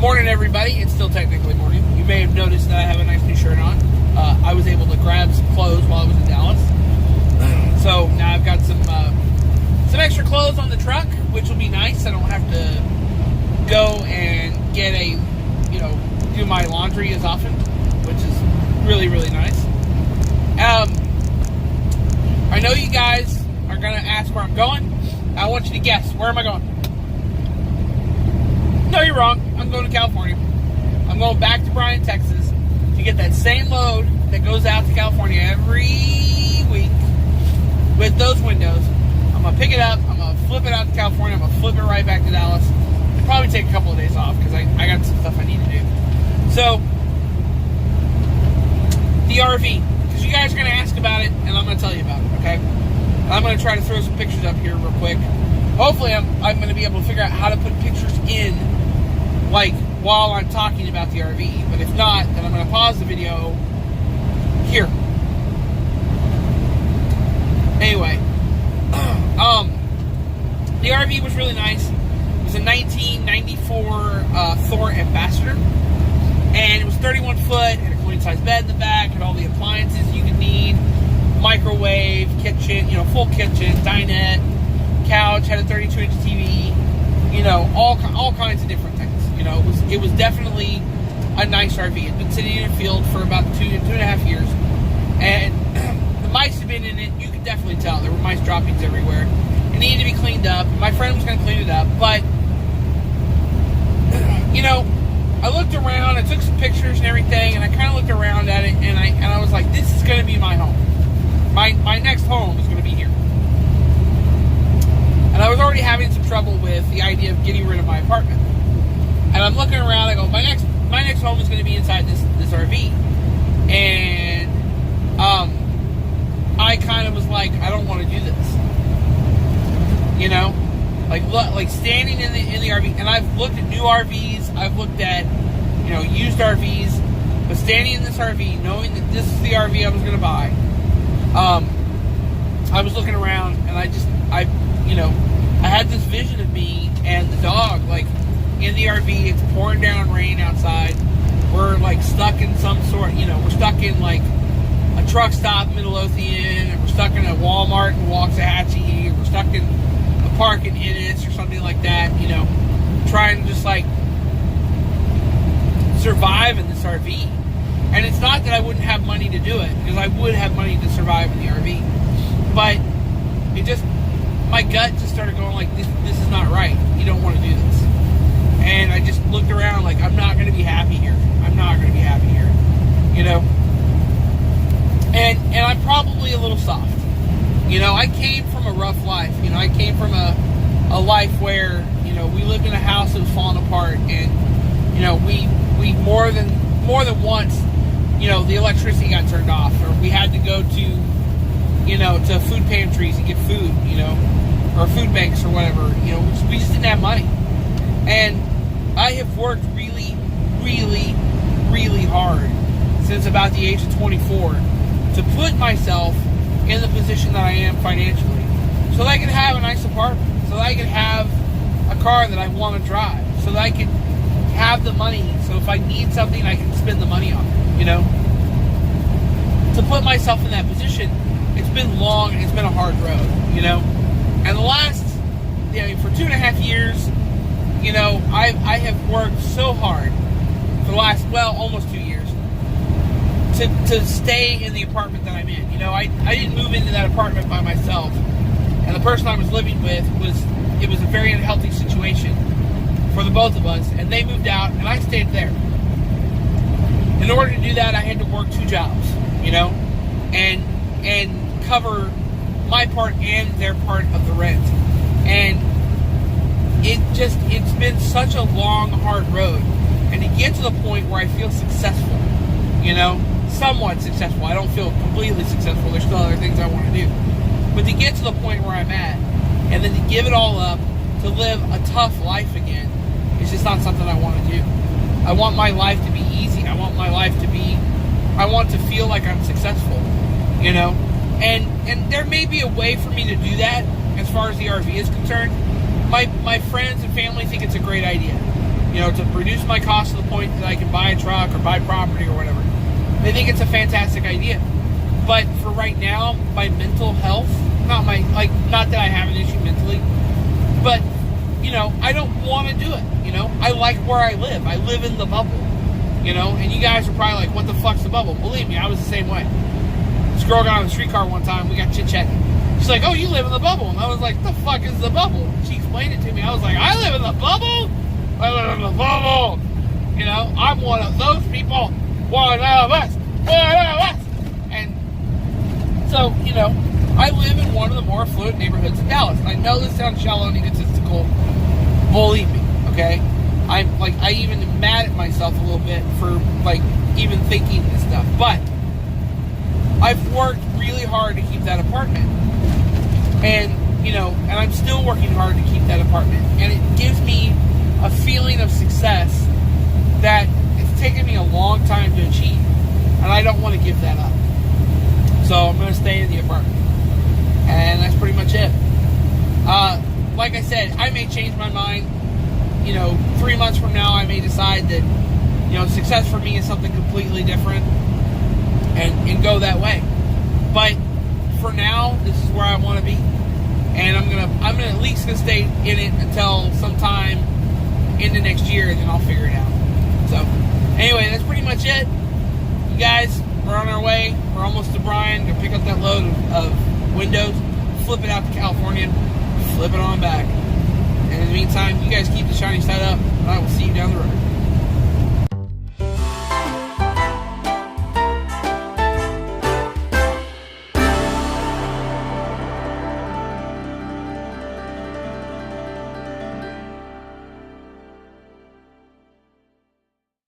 Morning, everybody. It's still technically morning. You may have noticed that I have a nice new shirt on. I was able to grab some clothes while I was in Dallas. So now I've got some extra clothes on the truck, which will be nice. I don't have to go and get do my laundry as often, which is really, really nice. I know you guys are going to ask where I'm going. I want you to guess. Where am I going? No, you're wrong. I'm going to California. I'm going back to Bryan, Texas to get that same load that goes out to California every week with those windows. I'm going to pick it up. I'm going to flip it out to California. I'm going to flip it right back to Dallas. I'll probably take a couple of days off because I got some stuff I need to do. So, the RV. Because you guys are going to ask about it, and I'm going to tell you about it, okay? I'm going to try to throw some pictures up here real quick. Hopefully, I'm going to be able to figure out how to put pictures in while I'm talking about the RV. But if not, then I'm going to pause the video here. Anyway, the RV was really nice. It was a 1994 Thor Ambassador, and it was 31 foot, had a queen-size bed in the back, had all the appliances you could need, microwave, kitchen, full kitchen, dinette, couch, had a 32-inch TV, all kinds of different things. It was definitely a nice RV. It's been sitting in a field for about 2.5 years, and the mice have been in it. You could definitely tell there were mice droppings everywhere. It needed to be cleaned up. My friend was going to clean it up, but I looked around. I took some pictures and everything, and I kind of looked around at it, and I was like, this is going to be my home. My next home is going to be here. And I was already having some trouble with the idea of getting rid of my apartment. And I'm looking around, I go, my next home is going to be inside this RV. And I kind of was like, I don't want to do this. Like standing in the RV, and I've looked at new RVs, I've looked at, used RVs, but standing in this RV, knowing that this is the RV I was going to buy, I was looking around, and I had this vision of me and the dog, in the RV. It's pouring down rain outside. We're stuck in some sort, we're stuck in a truck stop in Midlothian, and we're stuck in a Walmart in Waxahachie, and we're stuck in a park in Ennis or something like that, trying to just survive in this RV. And it's not that I wouldn't have money to do it, because I would have money to survive in the RV, but my gut just started going this is not right. You don't want to do this. And I just looked around I'm not going to be happy here. I'm not going to be happy here. And I'm probably a little soft. I came from a rough life. I came from a life where, we lived in a house that was falling apart, and, we more than once, the electricity got turned off, or we had to go to food pantries and get food, or food banks or whatever. We just didn't have money. And I have worked really, really, really hard since about the age of 24 to put myself in the position that I am financially, so that I can have a nice apartment, so that I can have a car that I want to drive, so that I can have the money, so if I need something, I can spend the money on it, To put myself in that position, it's been long and it's been a hard road, And the last, for 2.5 years, I have worked so hard for the last, almost 2 years to stay in the apartment that I'm in. I didn't move into that apartment by myself, and the person I was living with it was a very unhealthy situation for the both of us, and they moved out, and I stayed there. In order to do that, I had to work 2 jobs, and cover my part and their part of the rent. And it's been such a long, hard road. And to get to the point where I feel successful, somewhat successful. I don't feel completely successful. There's still other things I want to do. But to get to the point where I'm at, and then to give it all up, to live a tough life again, is just not something I want to do. I want my life to be easy. I want to feel like I'm successful, And there may be a way for me to do that as far as the RV is concerned. My friends and family think it's a great idea. to reduce my cost to the point that I can buy a truck or buy property or whatever. They think it's a fantastic idea. But for right now, my mental health, not that I have an issue mentally, but, I don't want to do it, I like where I live. I live in the bubble, and you guys are probably like, what the fuck's the bubble? Believe me, I was the same way. This girl got on the streetcar one time, we got chit-chatting. She's like, oh, you live in the bubble. And I was like, the fuck is the bubble? She explained it to me. I was like, I live in the bubble? I live in the bubble. I'm one of those people. One of us. And so, I live in one of the more affluent neighborhoods in Dallas. I know this sounds shallow and egotistical. Believe me, okay? I even am mad at myself a little bit for, even thinking this stuff. But I've worked really hard to keep that apartment. And, and I'm still working hard to keep that apartment. And it gives me a feeling of success that it's taken me a long time to achieve. And I don't want to give that up. So I'm going to stay in the apartment. And that's pretty much it. Like I said, I may change my mind. 3 months from now, I may decide that, success for me is something completely different and go that way. But for now, this is where I want to be. And I'm at least gonna stay in it until sometime in the next year, and then I'll figure it out. So, anyway, that's pretty much it. You guys, we're on our way. We're almost to Bryan. Gonna pick up that load of windows, flip it out to California, flip it on back. And in the meantime, you guys keep the shiny side up, and I will see you down